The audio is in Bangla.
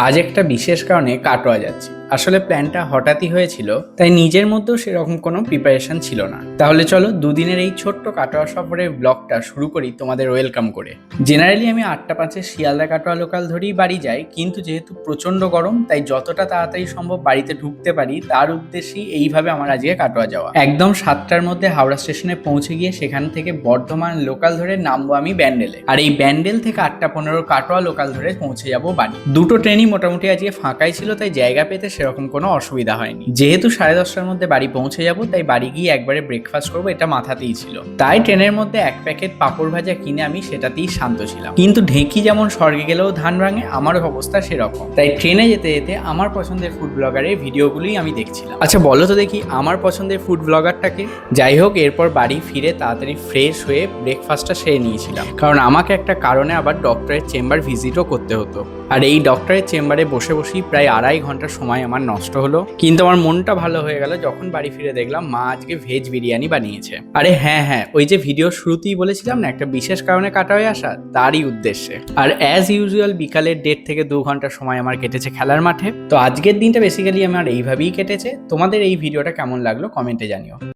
আজ একটা বিশেষ কারণে কাটোয়া যাচ্ছি। আসলে প্ল্যানটা হঠাৎই হয়েছিল, তাই নিজের মধ্যেও সেরকম কোনো প্রিপারেশন ছিল না। তাহলে চলো দুদিনের এই ছোট্ট কাটোয়া সফরের ব্লগটা শুরু করি তোমাদের ওয়েলকাম করে। জেনারেলি আমি 8টা 5-এ শিয়ালদা কাটোয়া লোকাল ধরেই বাড়ি যাই, কিন্তু যেহেতু প্রচন্ড গরম তাই যতটা তাড়াতাড়ি সম্ভব বাড়িতে ঢুকতে পারি তার উদ্দেশ্যেই এইভাবে আমার আজকে কাটোয়া যাওয়া। একদম 7টার মধ্যে হাওড়া স্টেশনে পৌঁছে গিয়ে সেখান থেকে বর্ধমান লোকাল ধরে নামবো আমি ব্যান্ডেলে, আর এই ব্যান্ডেল থেকে 8টা 15 কাটোয়া লোকাল ধরে পৌঁছে যাবো বাড়ি। দুটো ট্রেনই মোটামুটি আজকে ফাঁকাই ছিল, তাই জায়গা পেতে সেরকম কোনো অসুবিধা হয়নি। যেহেতু 10:30টার মধ্যে বাড়ি পৌঁছে যাব, তাই বাড়ি গিয়ে একবারে ব্রেকফাস্ট করবো, এটা মাথাতেই ছিল। তাই ট্রেনের মধ্যে 1 প্যাকেট পাঁপড় ভাজা কিনে আমি সেটাতেই শান্ত ছিলাম। কিন্তু ঢেঁকি যেমন স্বর্গে গেলেও ধান ভাঙে, আমারও অবস্থা সেরকম। তাই ট্রেনে যেতে যেতে আমার পছন্দের ফুড ব্লগারের ভিডিওগুলোই আমি দেখছিলাম। আচ্ছা বলো তো দেখি আমার পছন্দের ফুড ব্লগারটাকে। যাই হোক, এরপর বাড়ি ফিরে তাড়াতাড়ি ফ্রেশ হয়ে ব্রেকফাস্টটা সেরে নিয়েছিলাম, কারণ আমাকে একটা কারণে আবার ডক্টরের চেম্বার ভিজিটও করতে হতো। আর এই ডক্টরের চেম্বারে বসে বসেই প্রায় 2.5 ঘন্টা সময় আমার নষ্ট হলো। কিন্তু আমার মনটা ভালো হয়ে গেল যখন বাড়ি ফিরে দেখলাম মা আজকে ভেজ বিরিয়ানি বানিয়েছে। আরে হ্যাঁ, ওই যে ভিডিও শুরুতেই বলেছিলাম না একটা বিশেষ কারণে কাটা হয়ে আসা, তারই উদ্দেশ্যে। আর অ্যাজ ইউজুয়াল বিকালের 1.5 থেকে 2 ঘন্টা সময় আমার কেটেছে খেলার মাঠে। তো আজকের দিনটা বেসিক্যালি আমার এইভাবেই কেটেছে। তোমাদের এই ভিডিওটা কেমন লাগলো কমেন্টে জানিও।